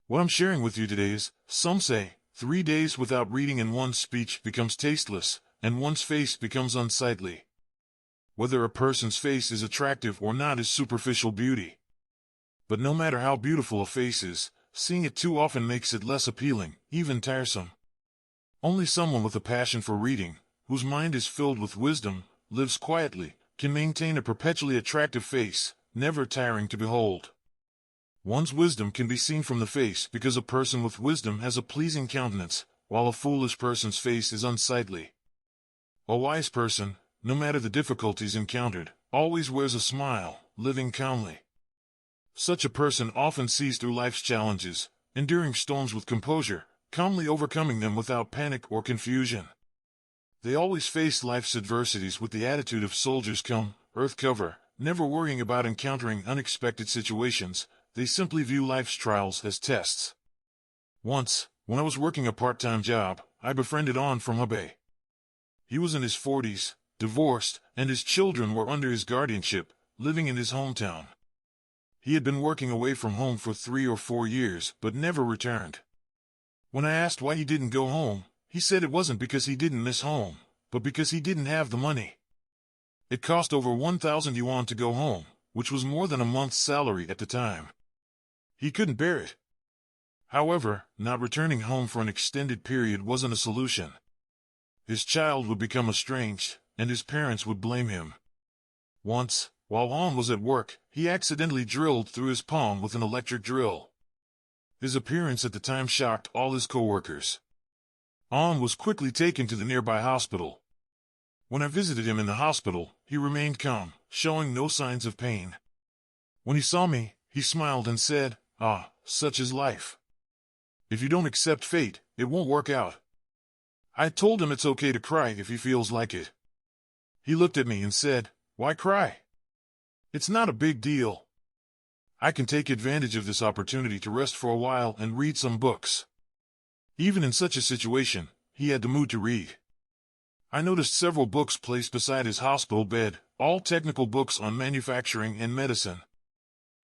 What I'm sharing with you today is, some say, 3 days without reading and one's speech becomes tasteless, and one's face becomes unsightly. Whether a person's face is attractive or not is superficial beauty. But no matter how beautiful a face is, seeing it too often makes it less appealing, even tiresome. Only someone with a passion for reading, whose mind is filled with wisdom, lives quietly, can maintain a perpetually attractive face, never tiring to behold. One's wisdom can be seen from the face because a person with wisdom has a pleasing countenance, while a foolish person's face is unsightly. A wise person, no matter the difficulties encountered, always wears a smile, living calmly. Such a person often sees through life's challenges, enduring storms with composure, calmly overcoming them without panic or confusion. They always face life's adversities with the attitude of soldiers come, earth cover, never worrying about encountering unexpected situations. They simply view life's trials as tests. Once, when I was working a part-time job, I befriended On from Hebei. He was in his 40s, divorced, and his children were under his guardianship, living in his hometown. He had been working away from home for 3 or 4 years, but never returned. When I asked why he didn't go home, he said it wasn't because he didn't miss home, but because he didn't have the money. It cost over 1,000 yuan to go home, which was more than a month's salary at the time. He couldn't bear it. However, not returning home for an extended period wasn't a solution. His child would become estranged, and his parents would blame him. Once, while On was at work, he accidentally drilled through his palm with an electric drill. His appearance at the time shocked all his co-workers. On was quickly taken to the nearby hospital. When I visited him in the hospital, he remained calm, showing no signs of pain. When he saw me, he smiled and said, "Ah, such is life. If you don't accept fate, it won't work out." I told him it's okay to cry if he feels like it. He looked at me and said, "Why cry? It's not a big deal. I can take advantage of this opportunity to rest for a while and read some books." Even in such a situation, he had the mood to read. I noticed several books placed beside his hospital bed, all technical books on manufacturing and medicine.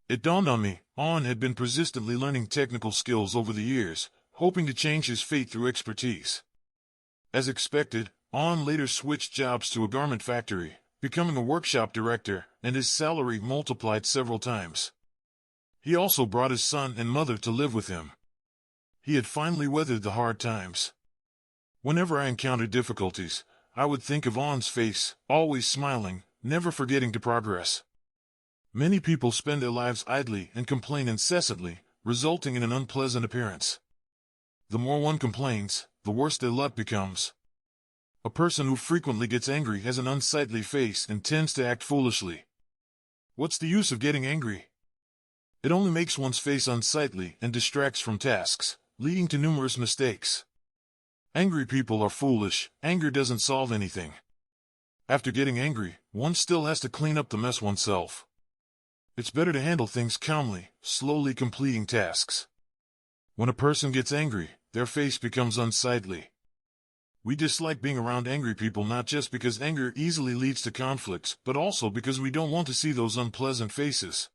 It dawned on me, On had been persistently learning technical skills over the years, hoping to change his fate through expertise. As expected, On later switched jobs to a garment factory, becoming a workshop director, and his salary multiplied several times. He also brought his son and mother to live with him. He had finally weathered the hard times. Whenever I encountered difficulties, I would think of On's face, always smiling, never forgetting to progress. Many people spend their lives idly and complain incessantly, resulting in an unpleasant appearance. The more one complains, the worse their luck becomes. A person who frequently gets angry has an unsightly face and tends to act foolishly. What's the use of getting angry? It only makes one's face unsightly and distracts from tasks, leading to numerous mistakes. Angry people are foolish. Anger doesn't solve anything. After getting angry, one still has to clean up the mess oneself. It's better to handle things calmly, slowly completing tasks. When a person gets angry, their face becomes unsightly. We dislike being around angry people not just because anger easily leads to conflicts, but also because we don't want to see those unpleasant faces.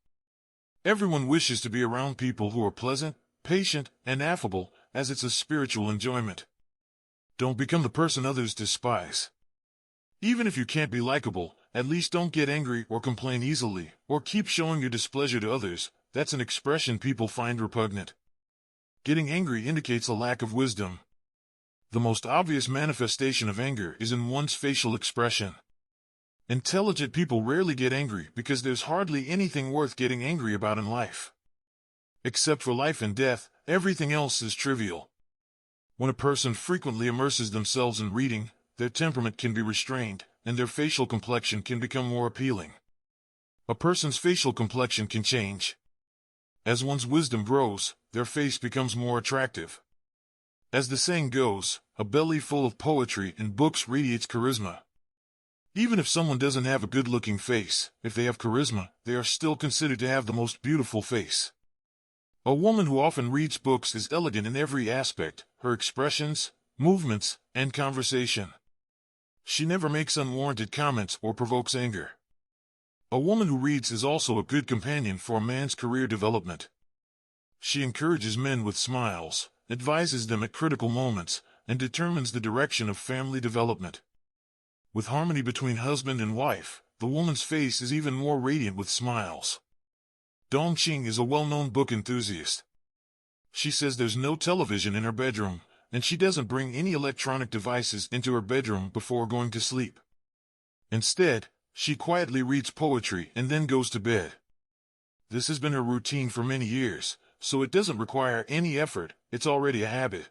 Everyone wishes to be around people who are pleasant, patient, and affable, as it's a spiritual enjoyment. Don't become the person others despise. Even if you can't be likable, at least don't get angry or complain easily, or keep showing your displeasure to others. That's an expression people find repugnant. Getting angry indicates a lack of wisdom. The most obvious manifestation of anger is in one's facial expression. Intelligent people rarely get angry because there's hardly anything worth getting angry about in life. Except for life and death, everything else is trivial. When a person frequently immerses themselves in reading, their temperament can be restrained, and their facial complexion can become more appealing. A person's facial complexion can change. As one's wisdom grows, their face becomes more attractive. As the saying goes, a belly full of poetry and books radiates charisma. Even if someone doesn't have a good-looking face, if they have charisma, they are still considered to have the most beautiful face. A woman who often reads books is elegant in every aspect, her expressions, movements, and conversation. She never makes unwarranted comments or provokes anger. A woman who reads is also a good companion for a man's career development. She encourages men with smiles, advises them at critical moments, and determines the direction of family development. With harmony between husband and wife, the woman's face is even more radiant with smiles. Dongqing is a well-known book enthusiast. She says there's no television in her bedroom, and she doesn't bring any electronic devices into her bedroom before going to sleep. Instead, she quietly reads poetry and then goes to bed. This has been her routine for many years, so it doesn't require any effort, it's already a habit.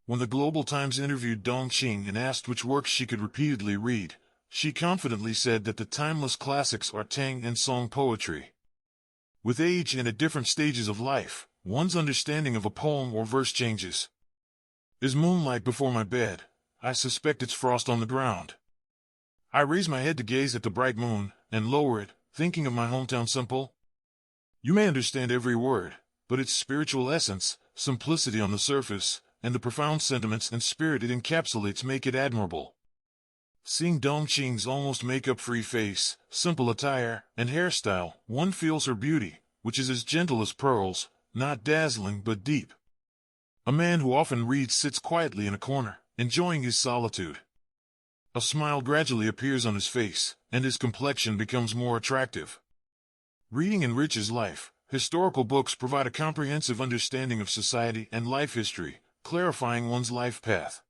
When the Global Times interviewed Dongqing and asked which works she could repeatedly read, she confidently said that the timeless classics are Tang and Song poetry. With age and at different stages of life, one's understanding of a poem or verse changes. Is moonlight before my bed? I suspect it's frost on the ground. I raise my head to gaze at the bright moon, and lower it, thinking of my hometown simple. You may understand every word, but its spiritual essence, simplicity on the surface, and the profound sentiments and spirit it encapsulates make it admirable. Seeing Dongqing's almost makeup-free face, simple attire, and hairstyle, one feels her beauty, which is as gentle as pearls, not dazzling but deep. A man who often reads sits quietly in a corner, enjoying his solitude. A smile gradually appears on his face, and his complexion becomes more attractive. Reading enriches life. Historical books provide a comprehensive understanding of society and life history, clarifying one's life path.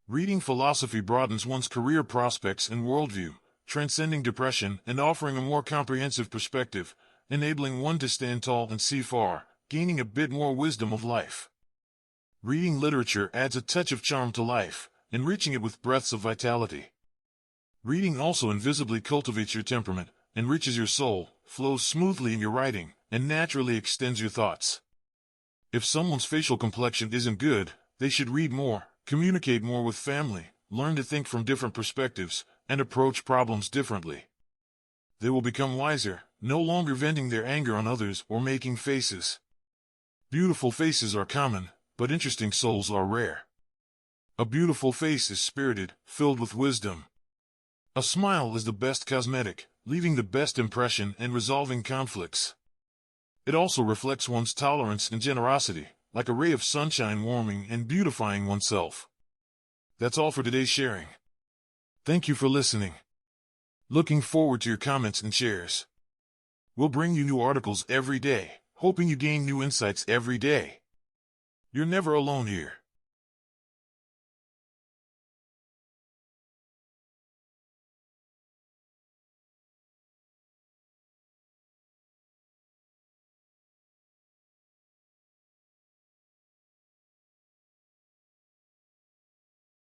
Reading philosophy broadens one's career prospects and worldview, transcending depression and offering a more comprehensive perspective, enabling one to stand tall and see far, gaining a bit more wisdom of life. Reading literature adds a touch of charm to life, enriching it with breaths of vitality. Reading also invisibly cultivates your temperament, enriches your soul, flows smoothly in your writing, and naturally extends your thoughts. If someone's facial complexion isn't good, they should read more, communicate more with family, learn to think from different perspectives, and approach problems differently. They will become wiser, no longer venting their anger on others or making faces. Beautiful faces are common, but interesting souls are rare. A beautiful face is spirited, filled with wisdom. A smile is the best cosmetic, leaving the best impression and resolving conflicts. It also reflects one's tolerance and generosity, like a ray of sunshine warming and beautifying oneself. That's all for today's sharing. Thank you for listening. Looking forward to your comments and shares. We'll bring you new articles every day, hoping you gain new insights every day. You're never alone here.